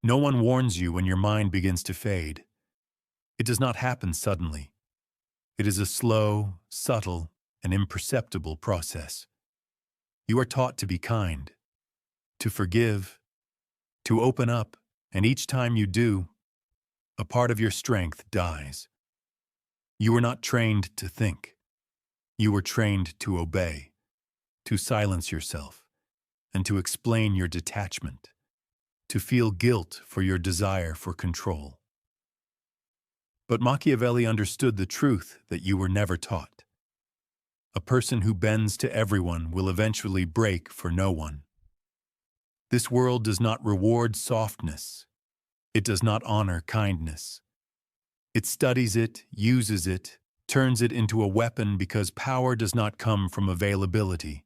No one warns you when your mind begins to fade. It does not happen suddenly. It is a slow, subtle, and imperceptible process. You are taught to be kind, to forgive, to open up, and each time you do, a part of your strength dies. You were not trained to think. You were trained to obey, to silence yourself, and to explain your detachment, to feel guilt for your desire for control. But Machiavelli understood the truth that you were never taught. A person who bends to everyone will eventually break for no one. This world does not reward softness. It does not honor kindness. It studies it, uses it, turns it into a weapon because power does not come from availability.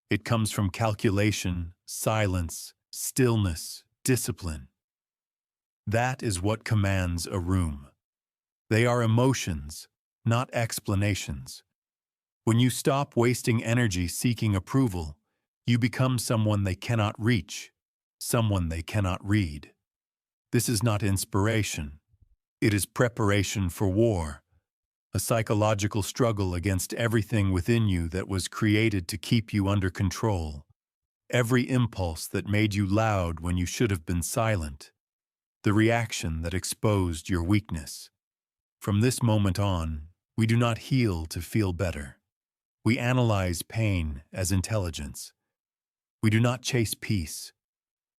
It comes from calculation, silence, stillness, discipline. That is what commands a room. They are emotions, not explanations. When you stop wasting energy seeking approval, you become someone they cannot reach, someone they cannot read. This is not inspiration. It is preparation for war, a psychological struggle against everything within you that was created to keep you under control. Every impulse that made you loud when you should have been silent. The reaction that exposed your weakness. From this moment on, we do not heal to feel better. We analyze pain as intelligence. We do not chase peace.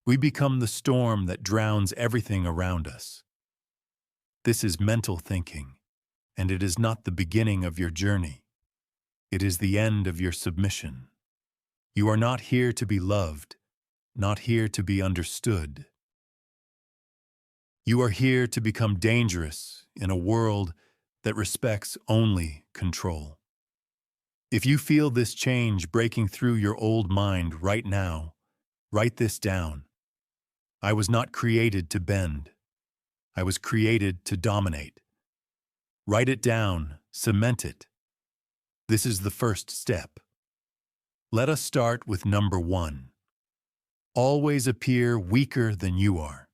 We become the storm that drowns everything around us. This is mental thinking, and it is not the beginning of your journey. It is the end of your submission. You are not here to be loved, not here to be understood. You are here to become dangerous in a world that respects only control. If you feel this change breaking through your old mind right now, write this down. I was not created to bend. I was created to dominate. Write it down, cement it. This is the first step. Let us start with number 1. Always appear weaker than you are.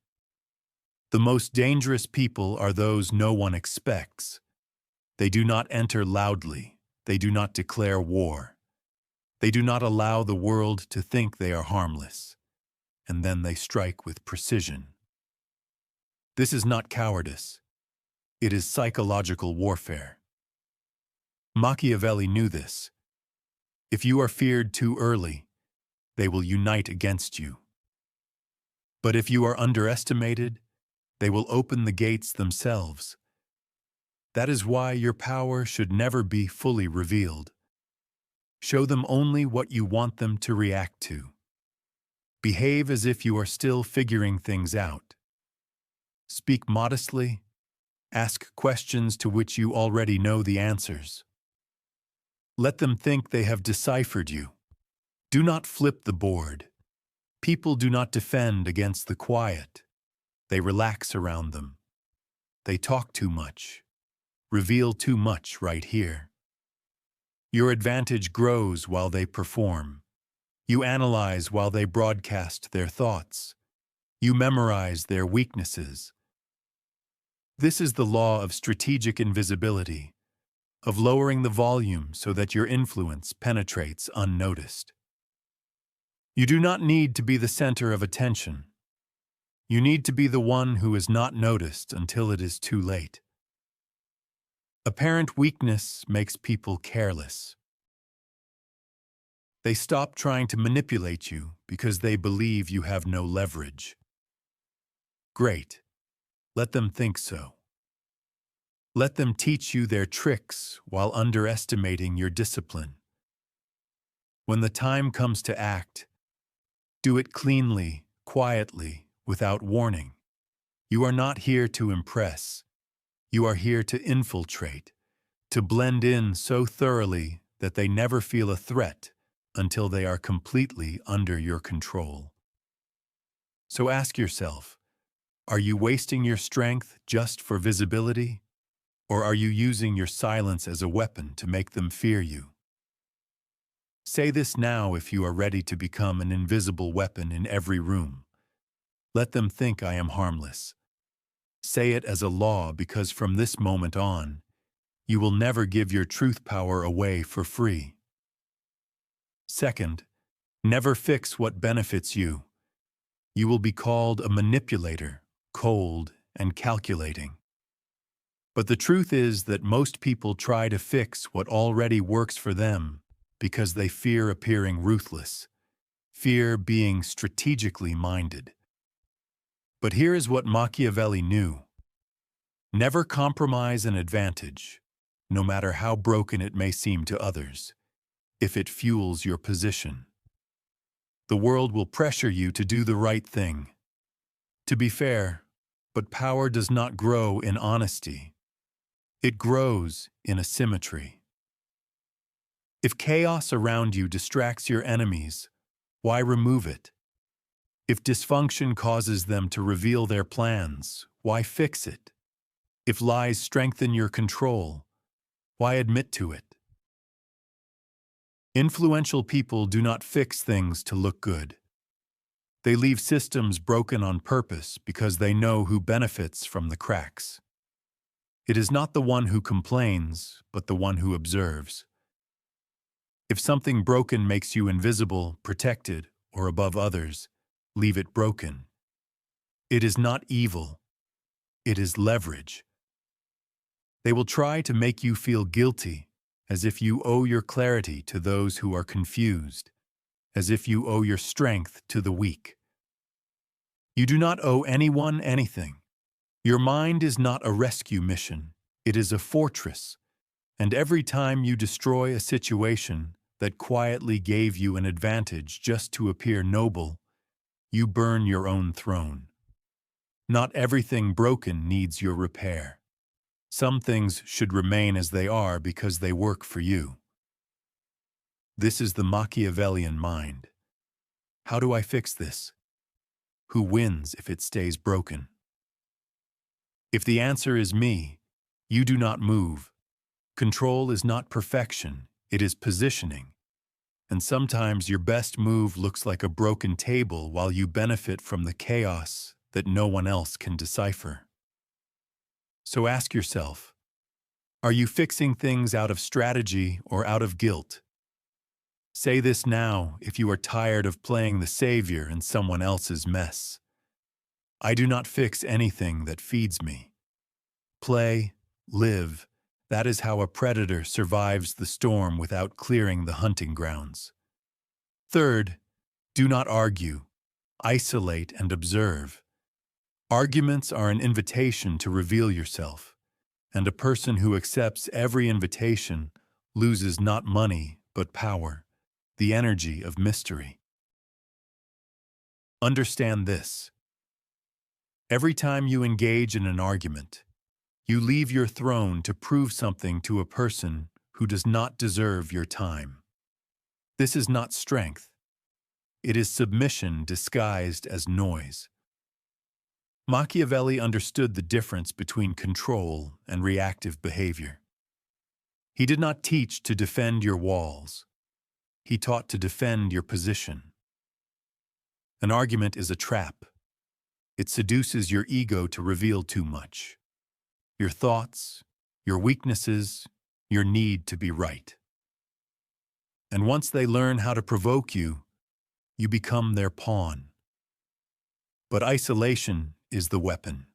The most dangerous people are those no one expects. They do not enter loudly. They do not declare war. They do not allow the world to think they are harmless. And then they strike with precision. This is not cowardice. It is psychological warfare. Machiavelli knew this. If you are feared too early, they will unite against you. But if you are underestimated, they will open the gates themselves. That is why your power should never be fully revealed. Show them only what you want them to react to. Behave as if you are still figuring things out. Speak modestly. Ask questions to which you already know the answers. Let them think they have deciphered you. Do not flip the board. People do not defend against the quiet. They relax around them. They talk too much. Reveal too much right here. Your advantage grows while they perform. You analyze while they broadcast their thoughts. You memorize their weaknesses. This is the law of strategic invisibility, of lowering the volume so that your influence penetrates unnoticed. You do not need to be the center of attention. You need to be the one who is not noticed until it is too late. Apparent weakness makes people careless. They stop trying to manipulate you because they believe you have no leverage. Great. Let them think so. Let them teach you their tricks while underestimating your discipline. When the time comes to act, do it cleanly, quietly, without warning. You are not here to impress. You are here to infiltrate, to blend in so thoroughly that they never feel a threat until they are completely under your control. So ask yourself, are you wasting your strength just for visibility? Or are you using your silence as a weapon to make them fear you? Say this now if you are ready to become an invisible weapon in every room. Let them think I am harmless. Say it as a law, because from this moment on, you will never give your truth power away for free. Second, never fix what benefits you. You will be called a manipulator, cold, and calculating. But the truth is that most people try to fix what already works for them because they fear appearing ruthless, fear being strategically minded. But here is what Machiavelli knew. Never compromise an advantage, no matter how broken it may seem to others, if it fuels your position. The world will pressure you to do the right thing, to be fair, but power does not grow in honesty. It grows in asymmetry. If chaos around you distracts your enemies, why remove it? If dysfunction causes them to reveal their plans, why fix it? If lies strengthen your control, why admit to it? Influential people do not fix things to look good. They leave systems broken on purpose because they know who benefits from the cracks. It is not the one who complains, but the one who observes. If something broken makes you invisible, protected, or above others, leave it broken. It is not evil. It is leverage. They will try to make you feel guilty, as if you owe your clarity to those who are confused, as if you owe your strength to the weak. You do not owe anyone anything. Your mind is not a rescue mission. It is a fortress. And every time you destroy a situation that quietly gave you an advantage just to appear noble, you burn your own throne. Not everything broken needs your repair. Some things should remain as they are because they work for you. This is the Machiavellian mind. How do I fix this? Who wins if it stays broken? If the answer is me, you do not move. Control is not perfection, it is positioning. And sometimes your best move looks like a broken table while you benefit from the chaos that no one else can decipher. So ask yourself, are you fixing things out of strategy or out of guilt? Say this now if you are tired of playing the savior in someone else's mess. I do not fix anything that feeds me. Play, live, that is how a predator survives the storm without clearing the hunting grounds. Third, do not argue. Isolate and observe. Arguments are an invitation to reveal yourself, and a person who accepts every invitation loses not money but power, the energy of mystery. Understand this. Every time you engage in an argument, you leave your throne to prove something to a person who does not deserve your time. This is not strength. It is submission disguised as noise. Machiavelli understood the difference between control and reactive behavior. He did not teach to defend your walls. He taught to defend your position. An argument is a trap. It seduces your ego to reveal too much. Your thoughts, your weaknesses, your need to be right. And once they learn how to provoke you, you become their pawn. But isolation is the weapon.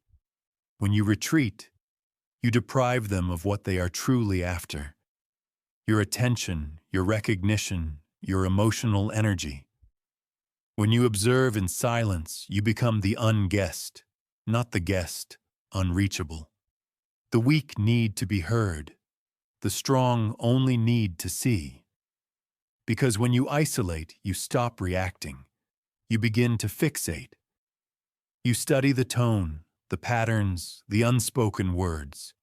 When you retreat, you deprive them of what they are truly after: your attention, your recognition, your emotional energy. When you observe in silence, you become the unguessed, not the guest, unreachable. The weak need to be heard. The strong only need to see. Because when you isolate, you stop reacting. You begin to fixate. You study the tone, the patterns, the unspoken words.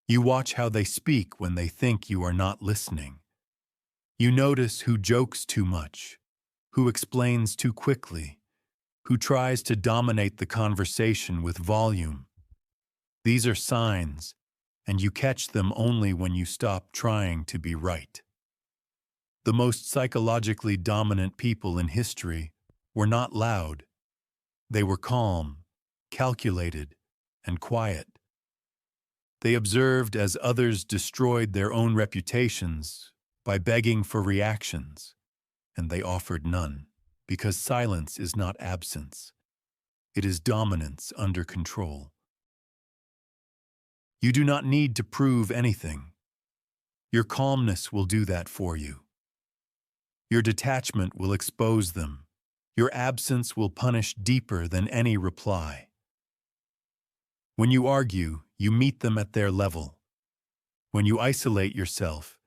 You watch how they speak when they think you are not listening. You notice who jokes too much, who explains too quickly, who tries to dominate the conversation with volume. These are signs, and you catch them only when you stop trying to be right. The most psychologically dominant people in history were not loud. They were calm, calculated, and quiet. They observed as others destroyed their own reputations by begging for reactions, and they offered none, because silence is not absence. It is dominance under control. You do not need to prove anything. Your calmness will do that for you. Your detachment will expose them. Your absence will punish deeper than any reply. When you argue, you meet them at their level. When you isolate yourself,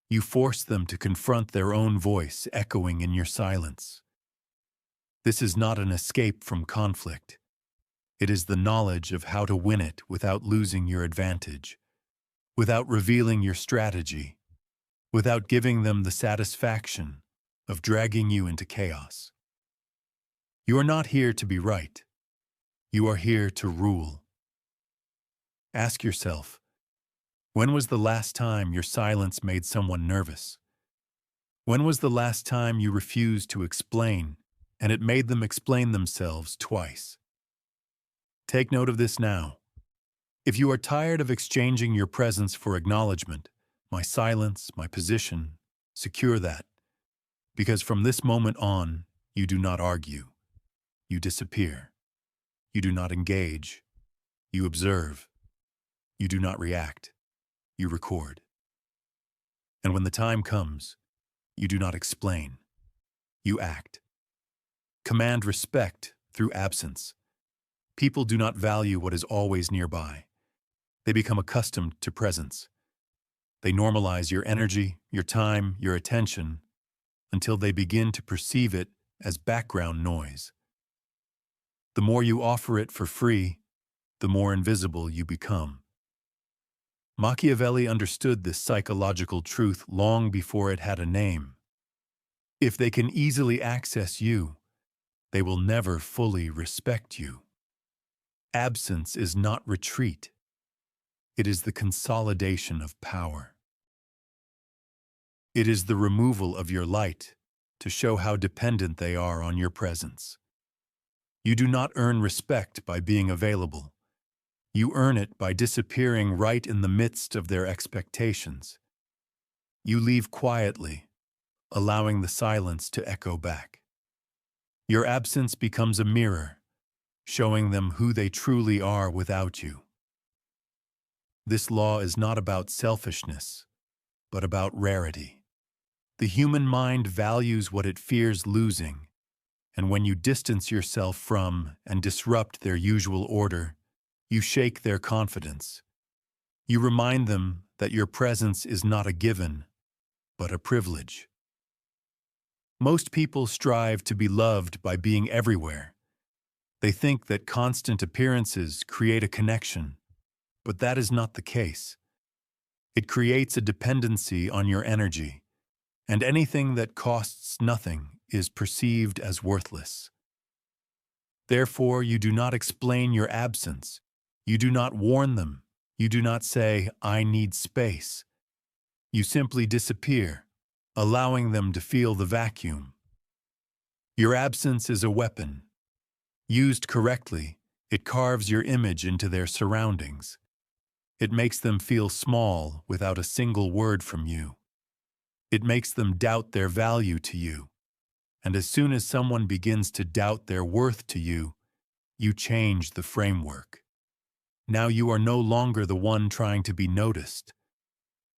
you force them to confront their own voice echoing in your silence. This is not an escape from conflict. It is the knowledge of how to win it without losing your advantage, without revealing your strategy, without giving them the satisfaction of dragging you into chaos. You are not here to be right. You are here to rule. Ask yourself, when was the last time your silence made someone nervous? When was the last time you refused to explain and it made them explain themselves twice? Take note of this now. If you are tired of exchanging your presence for acknowledgement, my silence, my position, secure that. Because from this moment on, you do not argue. You disappear. You do not engage. You observe. You do not react. You record. And when the time comes, you do not explain. You act. Command respect through absence. People do not value what is always nearby. They become accustomed to presence. They normalize your energy, your time, your attention, until they begin to perceive it as background noise. The more you offer it for free, the more invisible you become. Machiavelli understood this psychological truth long before it had a name. If they can easily access you, they will never fully respect you. Absence is not retreat. It is the consolidation of power. It is the removal of your light to show how dependent they are on your presence. You do not earn respect by being available. You earn it by disappearing right in the midst of their expectations. You leave quietly, allowing the silence to echo back. Your absence becomes a mirror, showing them who they truly are without you. This law is not about selfishness, but about rarity. The human mind values what it fears losing, and when you distance yourself from and disrupt their usual order, you shake their confidence. You remind them that your presence is not a given, but a privilege. Most people strive to be loved by being everywhere. They think that constant appearances create a connection, but that is not the case. It creates a dependency on your energy, and anything that costs nothing is perceived as worthless. Therefore, you do not explain your absence. You do not warn them. You do not say, "I need space." You simply disappear, allowing them to feel the vacuum. Your absence is a weapon. Used correctly, it carves your image into their surroundings. It makes them feel small without a single word from you. It makes them doubt their value to you. And as soon as someone begins to doubt their worth to you, you change the framework. Now you are no longer the one trying to be noticed.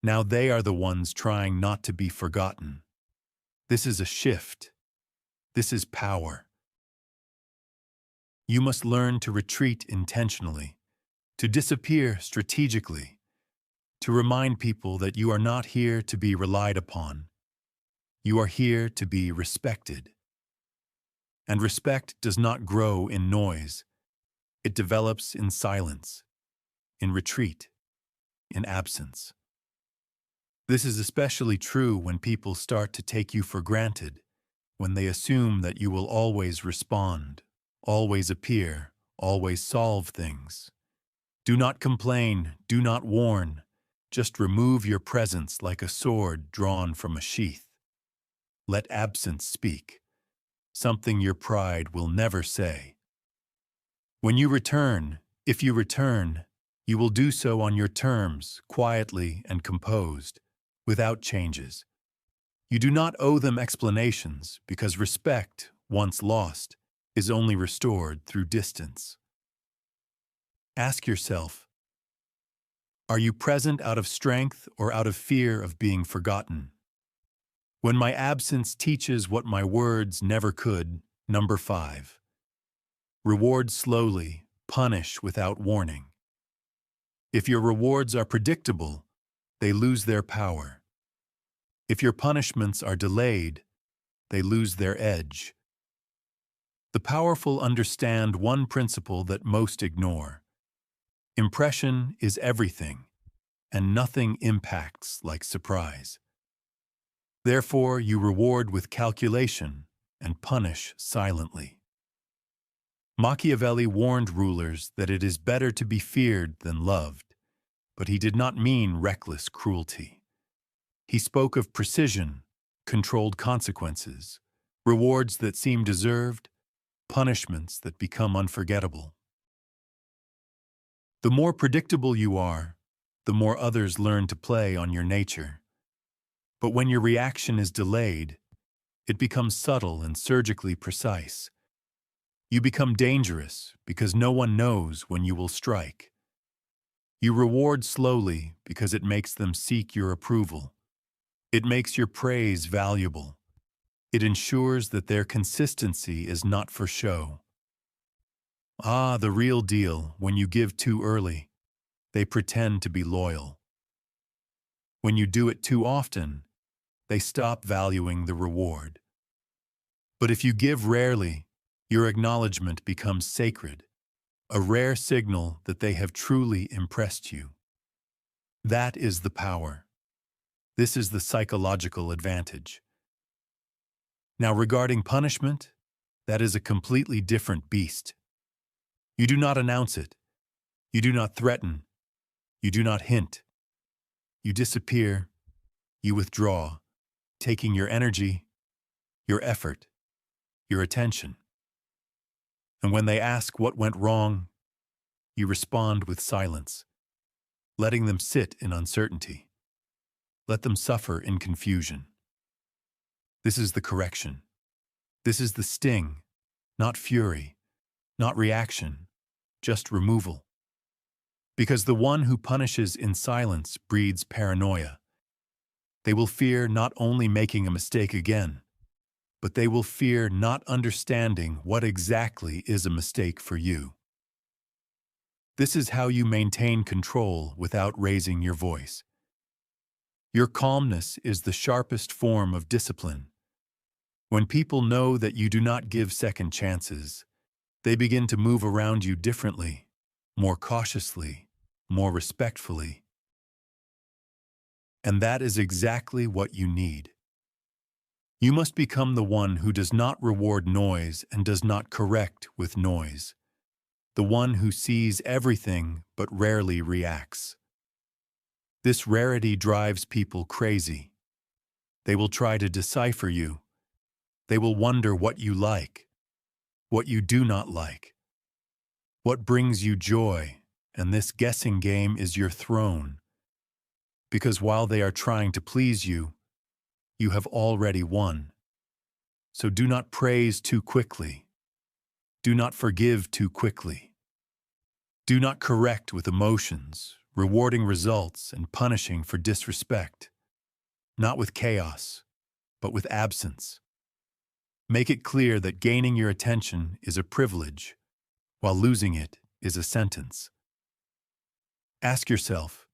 Now they are the ones trying not to be forgotten. This is a shift. This is power. You must learn to retreat intentionally, to disappear strategically, to remind people that you are not here to be relied upon. You are here to be respected. And respect does not grow in noise. It develops in silence, in retreat, in absence. This is especially true when people start to take you for granted, when they assume that you will always respond, always appear, always solve things. Do not complain, do not warn. Just remove your presence like a sword drawn from a sheath. Let absence speak, something your pride will never say. When you return, if you return, you will do so on your terms, quietly and composed, without changes. You do not owe them explanations because respect, once lost, is only restored through distance. Ask yourself, are you present out of strength or out of fear of being forgotten? When my absence teaches what my words never could, number 5. Reward slowly, punish without warning. If your rewards are predictable, they lose their power. If your punishments are delayed, they lose their edge. The powerful understand one principle that most ignore. Impression is everything, and nothing impacts like surprise. Therefore, you reward with calculation and punish silently. Machiavelli warned rulers that it is better to be feared than loved, but he did not mean reckless cruelty. He spoke of precision, controlled consequences, rewards that seem deserved, punishments that become unforgettable. The more predictable you are, the more others learn to play on your nature. But when your reaction is delayed, it becomes subtle and surgically precise. You become dangerous because no one knows when you will strike. You reward slowly because it makes them seek your approval. It makes your praise valuable. It ensures that their consistency is not for show. Ah, the real deal, when you give too early, they pretend to be loyal. When you do it too often, they stop valuing the reward. But if you give rarely, your acknowledgement becomes sacred, a rare signal that they have truly impressed you. That is the power. This is the psychological advantage. Now, regarding punishment, that is a completely different beast. You do not announce it. You do not threaten. You do not hint. You disappear. You withdraw, taking your energy, your effort, your attention. And when they ask what went wrong, you respond with silence, letting them sit in uncertainty. Let them suffer in confusion. This is the correction. This is the sting, not fury, not reaction, just removal. Because the one who punishes in silence breeds paranoia. They will fear not only making a mistake again, but they will fear not understanding what exactly is a mistake for you. This is how you maintain control without raising your voice. Your calmness is the sharpest form of discipline. When people know that you do not give second chances, they begin to move around you differently, more cautiously, more respectfully. And that is exactly what you need. You must become the one who does not reward noise and does not correct with noise, the one who sees everything but rarely reacts. This rarity drives people crazy. They will try to decipher you. They will wonder what you like, what you do not like, what brings you joy, and this guessing game is your throne. Because while they are trying to please you, you have already won. So do not praise too quickly. Do not forgive too quickly. Do not correct with emotions, rewarding results and punishing for disrespect. Not with chaos, but with absence. Make it clear that gaining your attention is a privilege, while losing it is a sentence. Ask yourself,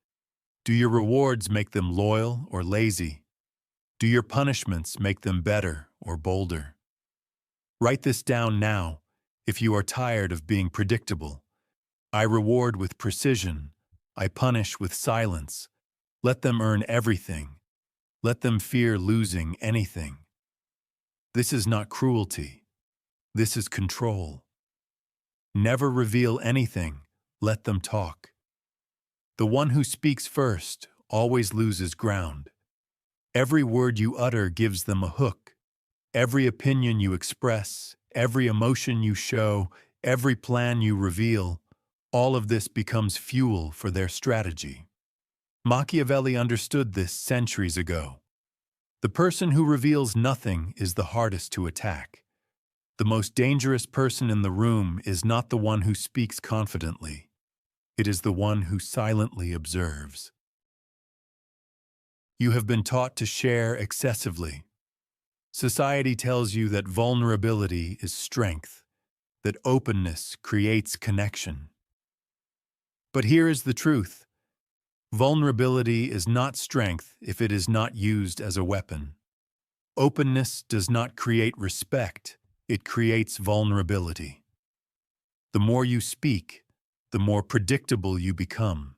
do your rewards make them loyal or lazy? Do your punishments make them better or bolder? Write this down now if you are tired of being predictable. I reward with precision. I punish with silence. Let them earn everything. Let them fear losing anything. This is not cruelty. This is control. Never reveal anything. Let them talk. The one who speaks first always loses ground. Every word you utter gives them a hook. Every opinion you express, every emotion you show, Every plan you reveal, all of this becomes fuel for their strategy. Machiavelli understood this centuries ago. The person who reveals nothing is the hardest to attack. The most dangerous person in the room is not the one who speaks confidently. It is the one who silently observes. You have been taught to share excessively. Society tells you that vulnerability is strength, that openness creates connection. But here is the truth. Vulnerability is not strength if it is not used as a weapon. Openness does not create respect, it creates vulnerability. The more you speak, the more predictable you become,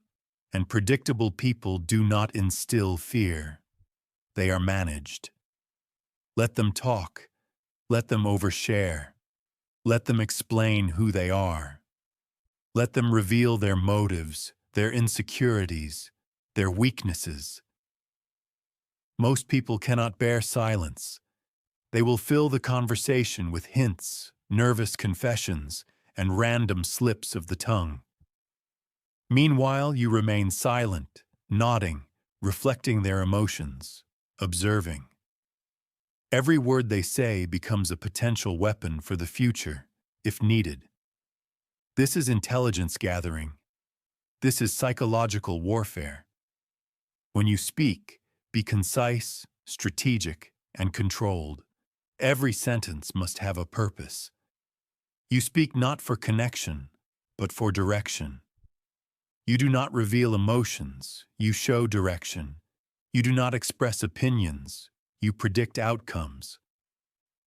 and predictable people do not instill fear. They are managed. Let them talk. Let them overshare. Let them explain who they are. Let them reveal their motives, their insecurities, their weaknesses. Most people cannot bear silence. They will fill the conversation with hints, nervous confessions, and random slips of the tongue. Meanwhile, you remain silent, nodding, reflecting their emotions, observing. Every word they say becomes a potential weapon for the future, if needed. This is intelligence gathering. This is psychological warfare. When you speak, be concise, strategic, and controlled. Every sentence must have a purpose. You speak not for connection, but for direction. You do not reveal emotions, you show direction. You do not express opinions, you predict outcomes.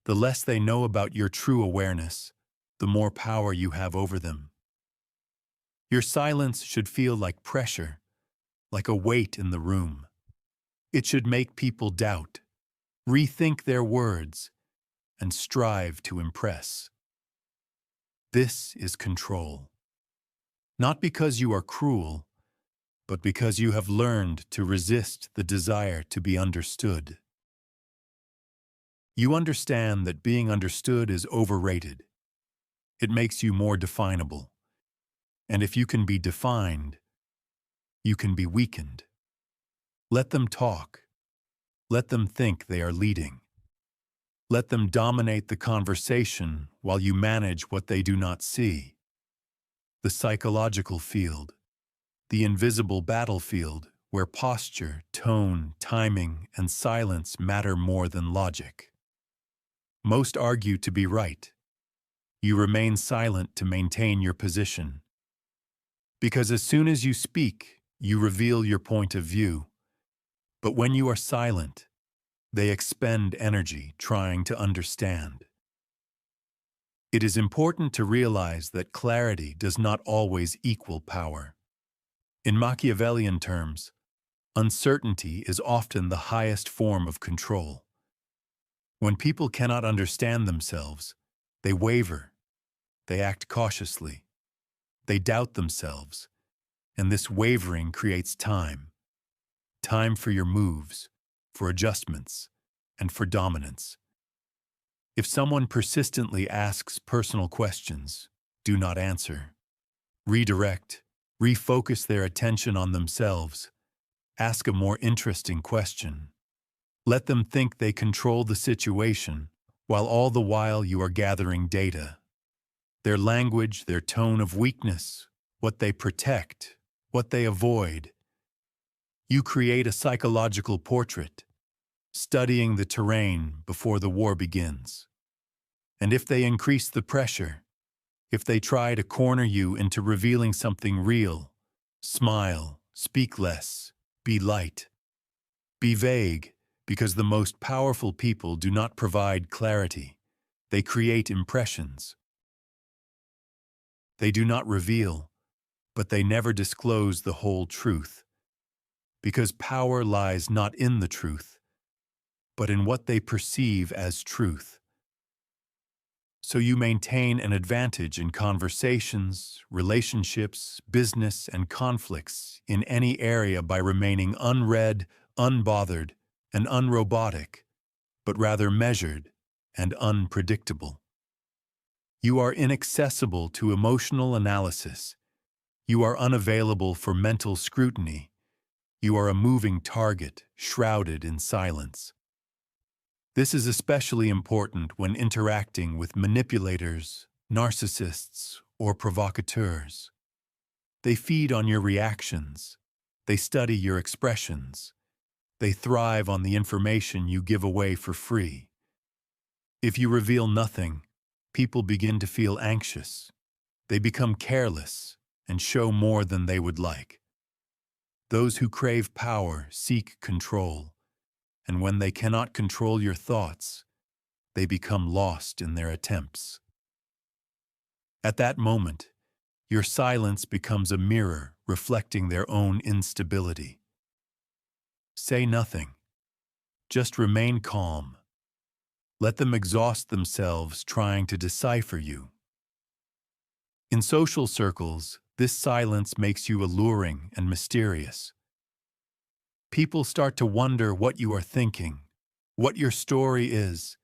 The less they know about your true awareness, the more power you have over them. Your silence should feel like pressure, like a weight in the room. It should make people doubt, rethink their words, and strive to impress. This is control. Not because you are cruel, but because you have learned to resist the desire to be understood. You understand that being understood is overrated. It makes you more definable. And if you can be defined, you can be weakened. Let them talk. Let them think they are leading. Let them dominate the conversation while you manage what they do not see. The psychological field, the invisible battlefield where posture, tone, timing, and silence matter more than logic. Most argue to be right. You remain silent to maintain your position. Because as soon as you speak, you reveal your point of view. But when you are silent, they expend energy trying to understand. It is important to realize that clarity does not always equal power. In Machiavellian terms, uncertainty is often the highest form of control. When people cannot understand themselves, they waver, they act cautiously, they doubt themselves, and this wavering creates time. Time for your moves, for adjustments, and for dominance. If someone persistently asks personal questions, do not answer. Redirect, refocus their attention on themselves. Ask a more interesting question. Let them think they control the situation, while all the while you are gathering data. Their language, their tone of weakness, what they protect, what they avoid. You create a psychological portrait, studying the terrain before the war begins. And if they increase the pressure, if they try to corner you into revealing something real, smile, speak less, be light. Be vague, because the most powerful people do not provide clarity. They create impressions. They do not reveal, but they never disclose the whole truth. Because power lies not in the truth, but in what they perceive as truth. So you maintain an advantage in conversations, relationships, business, and conflicts in any area by remaining unread, unbothered, and unrobotic, but rather measured and unpredictable. You are inaccessible to emotional analysis. You are unavailable for mental scrutiny. You are a moving target, shrouded in silence. This is especially important when interacting with manipulators, narcissists, or provocateurs. They feed on your reactions. They study your expressions. They thrive on the information you give away for free. If you reveal nothing, people begin to feel anxious. They become careless and show more than they would like. Those who crave power seek control, and when they cannot control your thoughts, they become lost in their attempts. At that moment, your silence becomes a mirror reflecting their own instability. Say nothing. Just remain calm. Let them exhaust themselves trying to decipher you. In social circles, this silence makes you alluring and mysterious. People start to wonder what you are thinking, what your story is,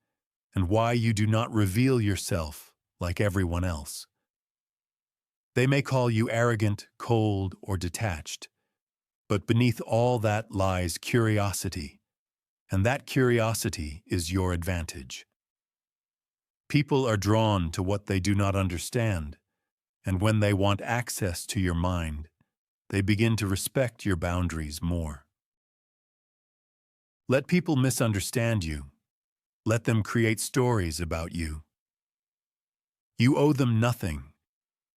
and why you do not reveal yourself like everyone else. They may call you arrogant, cold, or detached, but beneath all that lies curiosity, and that curiosity is your advantage. People are drawn to what they do not understand, and when they want access to your mind, they begin to respect your boundaries more. Let people misunderstand you. Let them create stories about you. You owe them nothing.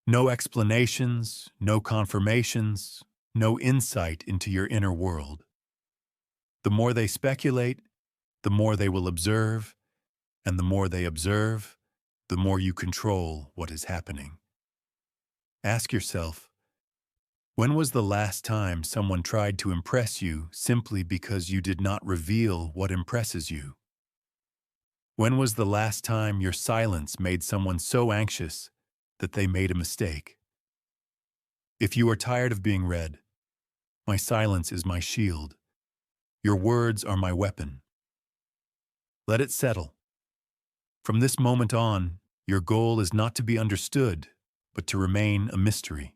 No explanations, no confirmations, no insight into your inner world. The more they speculate, the more they will observe, and the more they observe, the more you control what is happening. Ask yourself, when was the last time someone tried to impress you simply because you did not reveal what impresses you? When was the last time your silence made someone so anxious that they made a mistake? If you are tired of being read, my silence is my shield. Your words are my weapon. Let it settle. From this moment on, your goal is not to be understood, but to remain a mystery.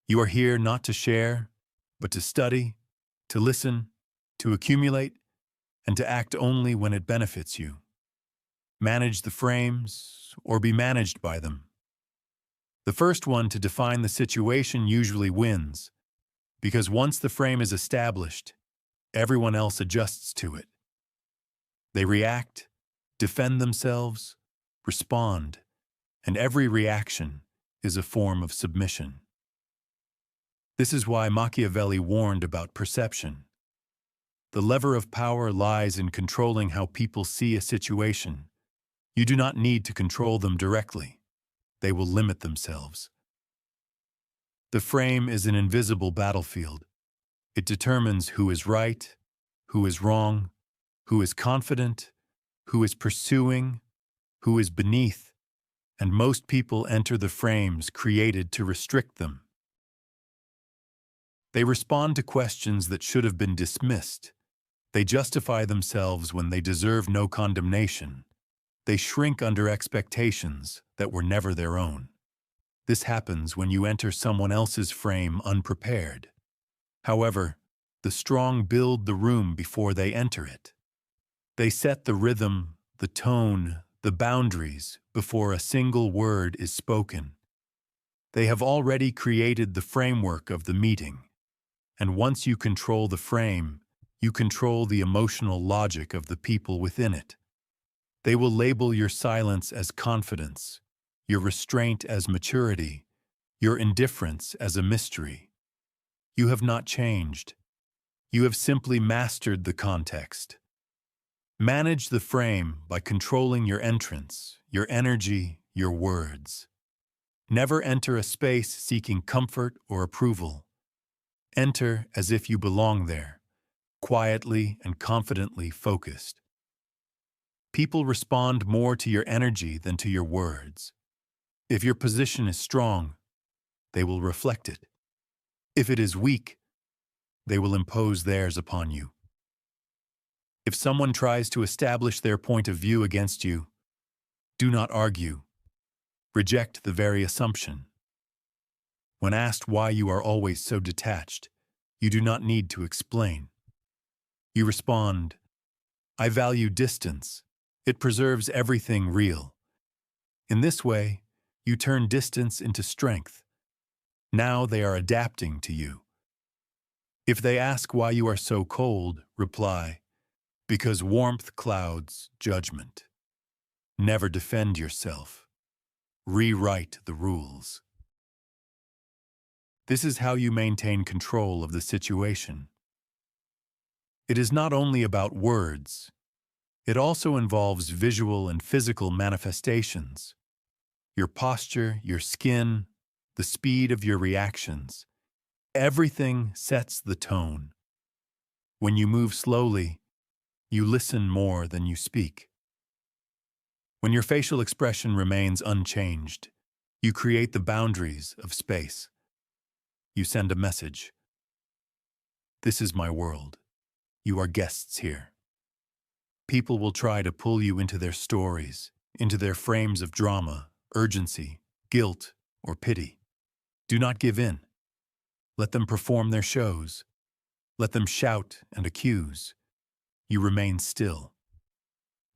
You are here not to share, but to study, to listen, to accumulate, and to act only when it benefits you. Manage the frames, or be managed by them. The first one to define the situation usually wins, because once the frame is established, everyone else adjusts to it. They react, defend themselves, respond, and every reaction is a form of submission. This is why Machiavelli warned about perception. The lever of power lies in controlling how people see a situation. You do not need to control them directly. They will limit themselves. The frame is an invisible battlefield. It determines who is right, who is wrong, who is confident, who is pursuing, who is beneath, and most people enter the frames created to restrict them. They respond to questions that should have been dismissed. They justify themselves when they deserve no condemnation. They shrink under expectations that were never their own. This happens when you enter someone else's frame unprepared. However, the strong build the room before they enter it. They set the rhythm, the tone, the boundaries before a single word is spoken. They have already created the framework of the meeting. And once you control the frame, you control the emotional logic of the people within it. They will label your silence as confidence, your restraint as maturity, your indifference as a mystery. You have not changed. You have simply mastered the context. Manage the frame by controlling your entrance, your energy, your words. Never enter a space seeking comfort or approval. Enter as if you belong there, quietly and confidently focused. People respond more to your energy than to your words. If your position is strong, they will reflect it. If it is weak, they will impose theirs upon you. If someone tries to establish their point of view against you, do not argue. Reject the very assumption. When asked why you are always so detached, you do not need to explain. You respond, I value distance. It preserves everything real. In this way, you turn distance into strength. Now they are adapting to you. If they ask why you are so cold, reply, because warmth clouds judgment. Never defend yourself. Rewrite the rules. This is how you maintain control of the situation. It is not only about words. It also involves visual and physical manifestations. Your posture, your skin, the speed of your reactions. Everything sets the tone. When you move slowly, you listen more than you speak. When your facial expression remains unchanged, you create the boundaries of space. You send a message. This is my world. You are guests here. People will try to pull you into their stories, into their frames of drama, urgency, guilt, or pity. Do not give in. Let them perform their shows. Let them shout and accuse. You remain still.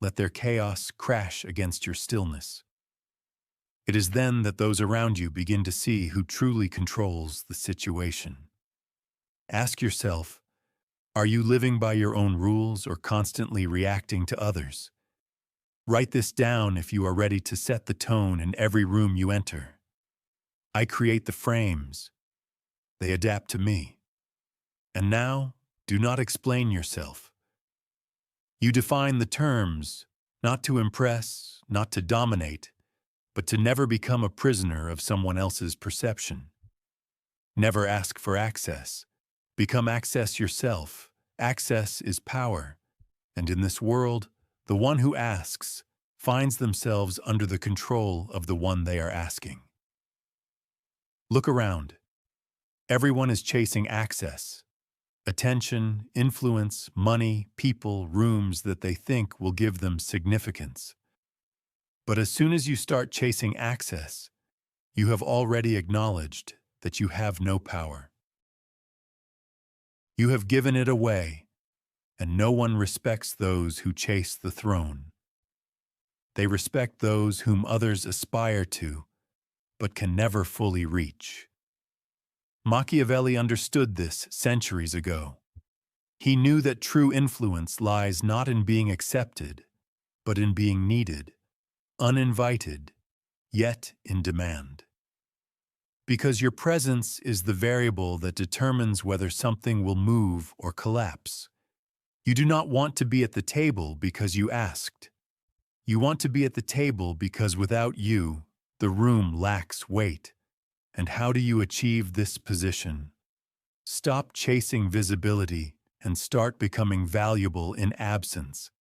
Let their chaos crash against your stillness. It is then that those around you begin to see who truly controls the situation. Ask yourself, are you living by your own rules or constantly reacting to others? Write this down if you are ready to set the tone in every room you enter. I create the frames. They adapt to me. And now, do not explain yourself. You define the terms, not to impress, not to dominate, but to never become a prisoner of someone else's perception. Never ask for access. Become access yourself. Access is power. And in this world, the one who asks finds themselves under the control of the one they are asking. Look around. Everyone is chasing access. Attention, influence, money, people, rooms that they think will give them significance. But as soon as you start chasing access, you have already acknowledged that you have no power. You have given it away, and no one respects those who chase the throne. They respect those whom others aspire to, but can never fully reach. Machiavelli understood this centuries ago. He knew that true influence lies not in being accepted, but in being needed, uninvited, yet in demand. Because your presence is the variable that determines whether something will move or collapse. You do not want to be at the table because you asked. You want to be at the table because without you, the room lacks weight. And how do you achieve this position? Stop chasing visibility and start becoming valuable in absence.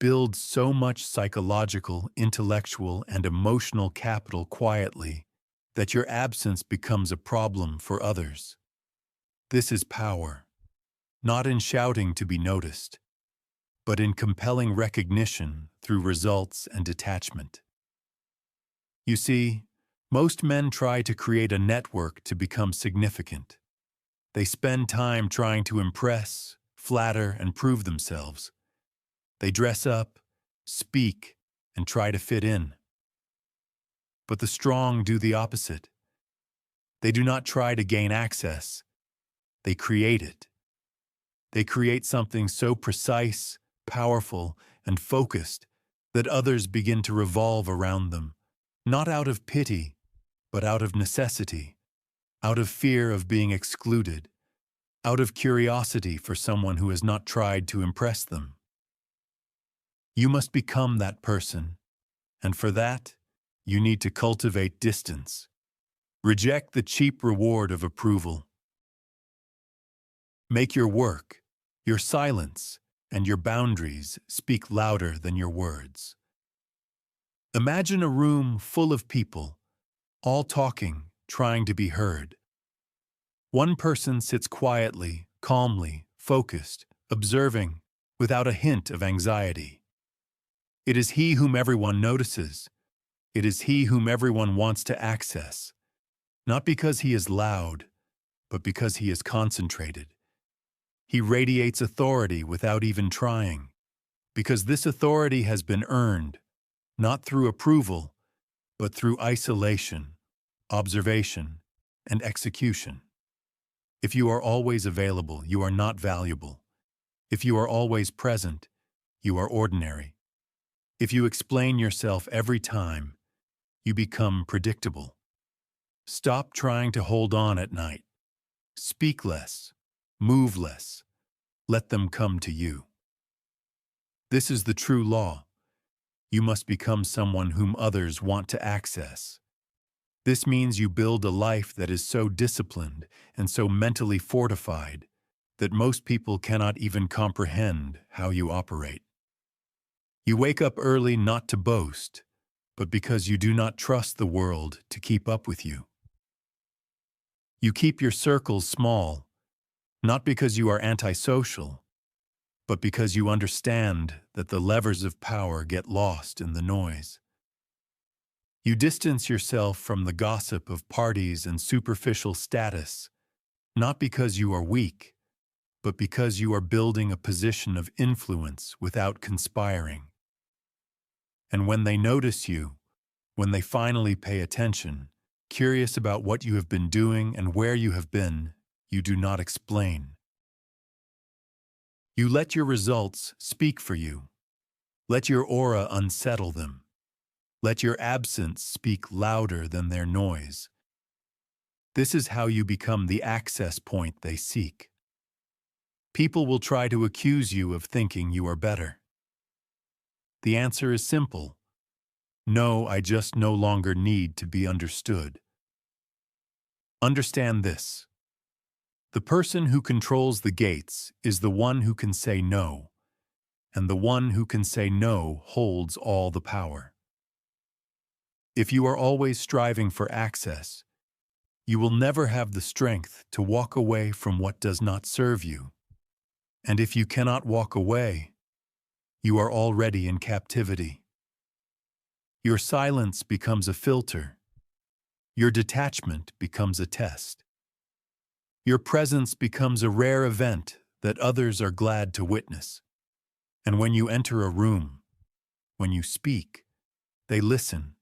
Build so much psychological, intellectual, and emotional capital quietly that your absence becomes a problem for others. This is power, not in shouting to be noticed, but in compelling recognition through results and detachment. You see, most men try to create a network to become significant. They spend time trying to impress, flatter, and prove themselves. They dress up, speak, and try to fit in. But the strong do the opposite. They do not try to gain access. They create it. They create something so precise, powerful, and focused that others begin to revolve around them, not out of pity, but out of necessity, out of fear of being excluded, out of curiosity for someone who has not tried to impress them. You must become that person, and for that, you need to cultivate distance. Reject the cheap reward of approval. Make your work, your silence, and your boundaries speak louder than your words. Imagine a room full of people, all talking, trying to be heard. One person sits quietly, calmly, focused, observing, without a hint of anxiety. It is he whom everyone notices, It is he whom everyone wants to access, not because he is loud, but because he is concentrated. He radiates authority without even trying, because this authority has been earned, not through approval, but through isolation, observation, and execution. If you are always available, you are not valuable. If you are always present, you are ordinary. If you explain yourself every time, you become predictable. Stop trying to hold on at night. Speak less. Move less. Let them come to you. This is the true law. You must become someone whom others want to access. This means you build a life that is so disciplined and so mentally fortified that most people cannot even comprehend how you operate. You wake up early not to boast, but because you do not trust the world to keep up with you. You keep your circles small, not because you are antisocial, but because you understand that the levers of power get lost in the noise. You distance yourself from the gossip of parties and superficial status, not because you are weak, but because you are building a position of influence without conspiring. And when they notice you, when they finally pay attention, curious about what you have been doing and where you have been, you do not explain. You let your results speak for you. Let your aura unsettle them. Let your absence speak louder than their noise. This is how you become the access point they seek. People will try to accuse you of thinking you are better. The answer is simple. No, I just no longer need to be understood. Understand this. The person who controls the gates is the one who can say no, and the one who can say no holds all the power. If you are always striving for access, you will never have the strength to walk away from what does not serve you. And if you cannot walk away, you are already in captivity. Your silence becomes a filter. Your detachment becomes a test. Your presence becomes a rare event that others are glad to witness. And when you enter a room, when you speak, they listen,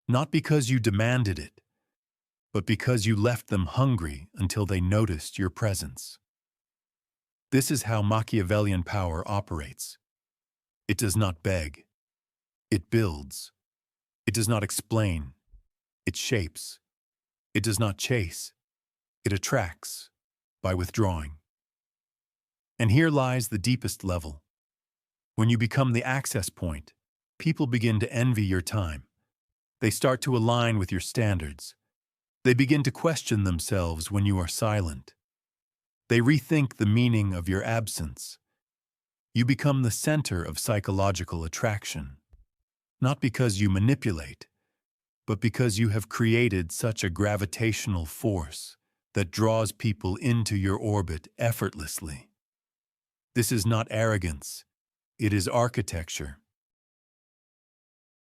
not because you demanded it, but because you left them hungry until they noticed your presence. This is how Machiavellian power operates. It does not beg. It builds. It does not explain. It shapes. It does not chase. It attracts by withdrawing. And here lies the deepest level. When you become the access point, people begin to envy your time. They start to align with your standards. They begin to question themselves when you are silent. They rethink the meaning of your absence. You become the center of psychological attraction, not because you manipulate, but because you have created such a gravitational force that draws people into your orbit effortlessly. This is not arrogance. It is architecture.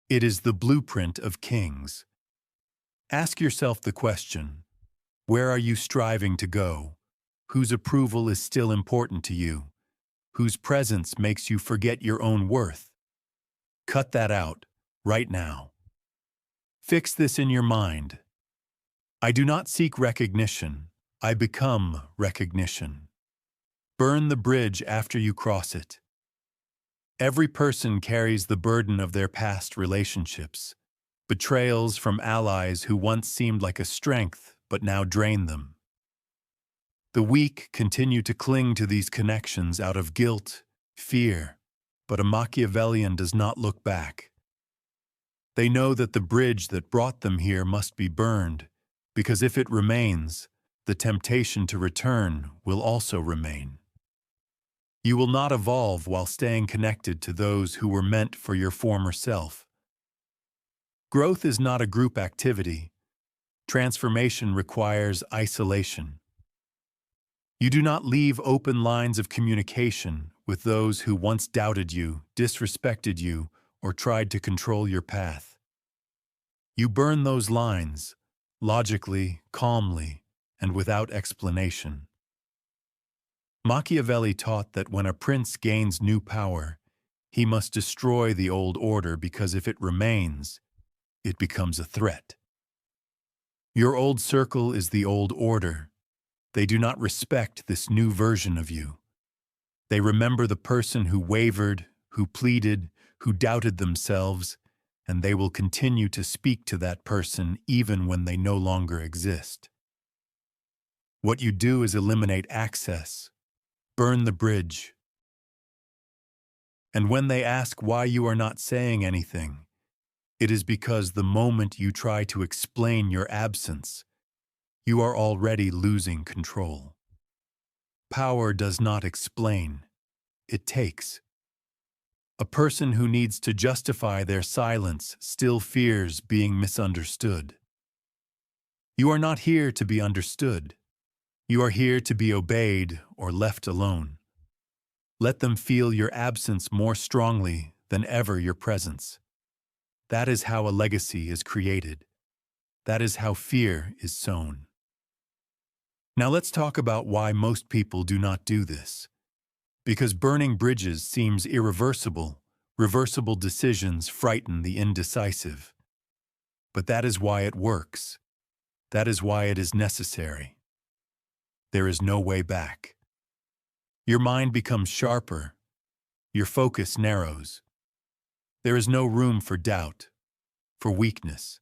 It is the blueprint of kings. Ask yourself the question, where are you striving to go? Whose approval is still important to you? Whose presence makes you forget your own worth? Cut that out, right now. Fix this in your mind. I do not seek recognition. I become recognition. Burn the bridge after you cross it. Every person carries the burden of their past relationships, betrayals from allies who once seemed like a strength but now drain them. The weak continue to cling to these connections out of guilt, fear, but a Machiavellian does not look back. They know that the bridge that brought them here must be burned, because if it remains, the temptation to return will also remain. You will not evolve while staying connected to those who were meant for your former self. Growth is not a group activity. Transformation requires isolation. You do not leave open lines of communication with those who once doubted you, disrespected you, or tried to control your path. You burn those lines, logically, calmly, and without explanation. Machiavelli taught that when a prince gains new power, he must destroy the old order because if it remains, it becomes a threat. Your old circle is the old order. They do not respect this new version of you. They remember the person who wavered, who pleaded, who doubted themselves, and they will continue to speak to that person even when they no longer exist. What you do is eliminate access, burn the bridge. And when they ask why you are not saying anything, it is because the moment you try to explain your absence, you are already losing control. Power does not explain, it takes. A person who needs to justify their silence still fears being misunderstood. You are not here to be understood. You are here to be obeyed or left alone. Let them feel your absence more strongly than ever your presence. That is how a legacy is created. That is how fear is sown. Now let's talk about why most people do not do this. Because burning bridges seems irreversible, reversible decisions frighten the indecisive. But that is why it works. That is why it is necessary. There is no way back. Your mind becomes sharper. Your focus narrows. There is no room for doubt, for weakness.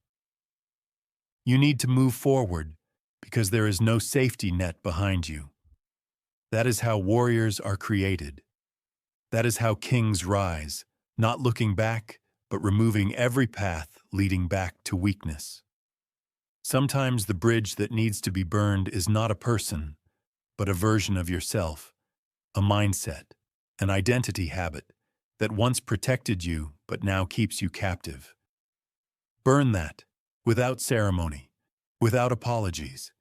You need to move forward because there is no safety net behind you. That is how warriors are created. That is how kings rise, not looking back, but removing every path leading back to weakness. Sometimes the bridge that needs to be burned is not a person, but a version of yourself, a mindset, an identity habit that once protected you but now keeps you captive. Burn that, without ceremony, without apologies.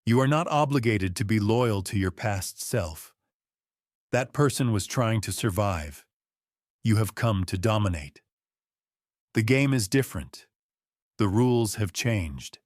You are not obligated to be loyal to your past self. That person was trying to survive. You have come to dominate. The game is different. The rules have changed.